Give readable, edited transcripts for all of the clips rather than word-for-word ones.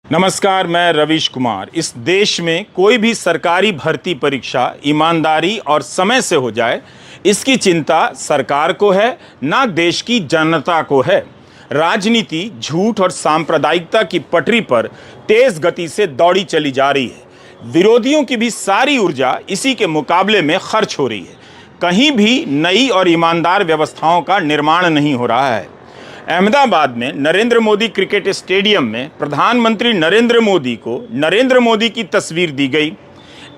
नमस्कार, मैं रवीश कुमार। इस देश में कोई भी सरकारी भर्ती परीक्षा ईमानदारी और समय से हो जाए, इसकी चिंता सरकार को है, ना देश की जनता को है। राजनीति झूठ और सांप्रदायिकता की पटरी पर तेज गति से दौड़ी चली जा रही है। विरोधियों की भी सारी ऊर्जा इसी के मुकाबले में खर्च हो रही है। कहीं भी नई और ईमानदार व्यवस्थाओं का निर्माण नहीं हो रहा है। अहमदाबाद में नरेंद्र मोदी क्रिकेट स्टेडियम में प्रधानमंत्री नरेंद्र मोदी को नरेंद्र मोदी की तस्वीर दी गई।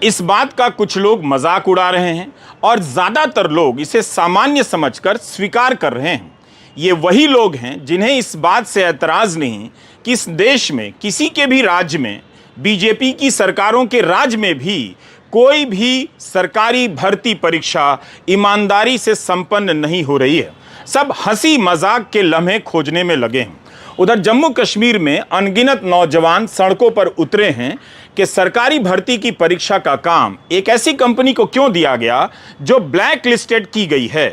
इस बात का कुछ लोग मजाक उड़ा रहे हैं और ज़्यादातर लोग इसे सामान्य समझकर स्वीकार कर रहे हैं। ये वही लोग हैं जिन्हें इस बात से ऐतराज़ नहीं कि इस देश में किसी के भी राज्य में, बीजेपी की सरकारों के राज्य में भी कोई भी सरकारी भर्ती परीक्षा ईमानदारी से संपन्न नहीं हो रही है। सब हंसी मजाक के लम्हे खोजने में लगे हैं। उधर जम्मू कश्मीर में अनगिनत नौजवान सड़कों पर उतरे हैं कि सरकारी भर्ती की परीक्षा का काम एक ऐसी कंपनी को क्यों दिया गया जो ब्लैक लिस्टेड की गई है।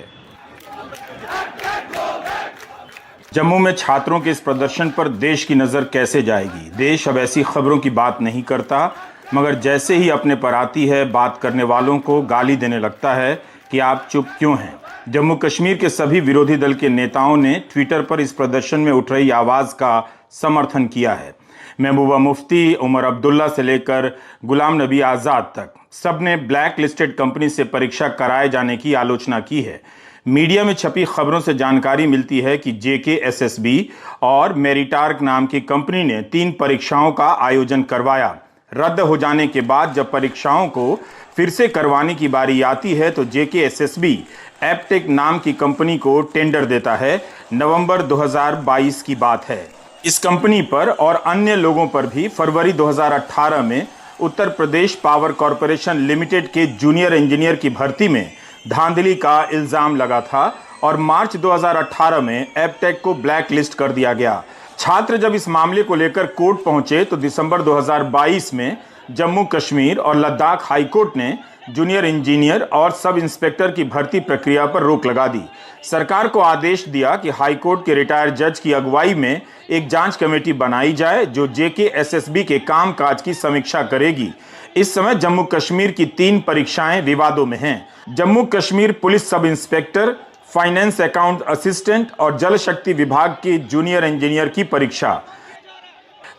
जम्मू में छात्रों के इस प्रदर्शन पर देश की नजर कैसे जाएगी। देश अब ऐसी खबरों की बात नहीं करता, मगर जैसे ही अपने पर आती है, बात करने वालों को गाली देने लगता है कि आप चुप क्यों हैं। जम्मू कश्मीर के सभी विरोधी दल के नेताओं ने ट्विटर पर इस प्रदर्शन में उठ रही आवाज़ का समर्थन किया है। महबूबा मुफ्ती, उमर अब्दुल्ला से लेकर गुलाम नबी आज़ाद तक सबने ब्लैक लिस्टेड कंपनी से परीक्षा कराए जाने की आलोचना की है। मीडिया में छपी खबरों से जानकारी मिलती है कि JKSSB और मेरिटार्क नाम की कंपनी ने 3 परीक्षाओं का आयोजन करवाया। रद्द हो जाने के बाद जब परीक्षाओं को फिर से करवाने की बारी आती है तो JKSSB एपटेक नाम की कंपनी को टेंडर देता है। नवंबर 2022 की बात है। इस कंपनी पर और अन्य लोगों पर भी फरवरी 2018 में Uttar Pradesh power corporation limited के जूनियर इंजीनियर की भर्ती में धांधली का इल्जाम लगा था और मार्च 2018 में एपटेक को ब्लैक लिस्ट कर दिया गया। छात्र जब इस मामले को लेकर कोर्ट पहुंचे तो दिसंबर 2022 में जम्मू कश्मीर और लद्दाख हाईकोर्ट ने जूनियर इंजीनियर और सब इंस्पेक्टर की भर्ती प्रक्रिया पर रोक लगा दी। सरकार को आदेश दिया कि हाईकोर्ट के रिटायर्ड जज की अगुवाई में एक जांच कमेटी बनाई जाए जो JKSSB के कामकाज की समीक्षा करेगी। इस समय जम्मू कश्मीर की 3 परीक्षाएं विवादों में हैं। Jammu Kashmir police sub inspector, finance account assistant और जल शक्ति विभाग के जूनियर इंजीनियर की परीक्षा।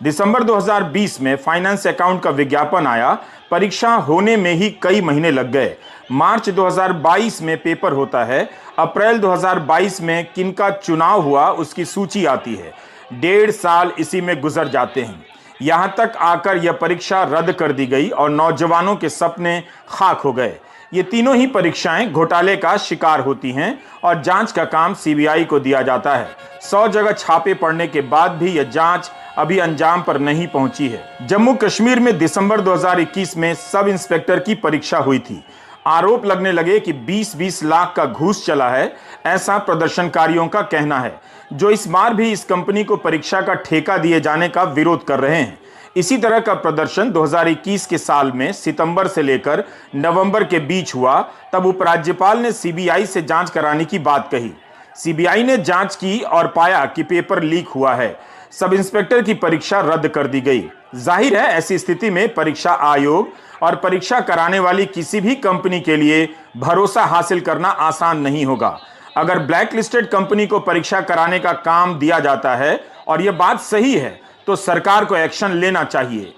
दिसंबर 2020 में फाइनेंस अकाउंट का विज्ञापन आया। परीक्षा होने में ही कई महीने लग गए। मार्च 2022 में पेपर होता है। अप्रैल 2022 में किनका चुनाव हुआ उसकी सूची आती है। 1.5 साल इसी में गुजर जाते हैं। यहां तक आकर यह परीक्षा रद्द कर दी गई और नौजवानों के सपने खाक हो गए। ये तीनों ही परीक्षाएं घोटाले का शिकार होती हैं और जांच का काम CBI को दिया जाता है। 100 जगह छापे पड़ने के बाद भी यह जांच अभी अंजाम पर नहीं पहुंची है। जम्मू कश्मीर में दिसंबर 2021 में सब इंस्पेक्टर की परीक्षा हुई थी। आरोप लगने लगे कि 20-20 लाख का घूस चला है, ऐसा प्रदर्शनकारियों का कहना है, जो इस बार भी इस कंपनी को परीक्षा का ठेका दिए जाने का विरोध कर रहे हैं। इसी तरह का प्रदर्शन 2021 के साल में सितंबर से लेकर नवंबर के बीच हुआ। तब उपराज्यपाल ने CBI से जांच कराने की बात कही। CBI ने जांच की और पाया कि पेपर लीक हुआ है। सब इंस्पेक्टर की परीक्षा रद्द कर दी गई। जाहिर है ऐसी स्थिति में परीक्षा आयोग और परीक्षा कराने वाली किसी भी कंपनी के लिए भरोसा हासिल करना आसान नहीं होगा। अगर ब्लैक लिस्टेड कंपनी को परीक्षा कराने का काम दिया जाता है और यह बात सही है तो सरकार को एक्शन लेना चाहिए।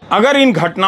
अगर इन घटनाओं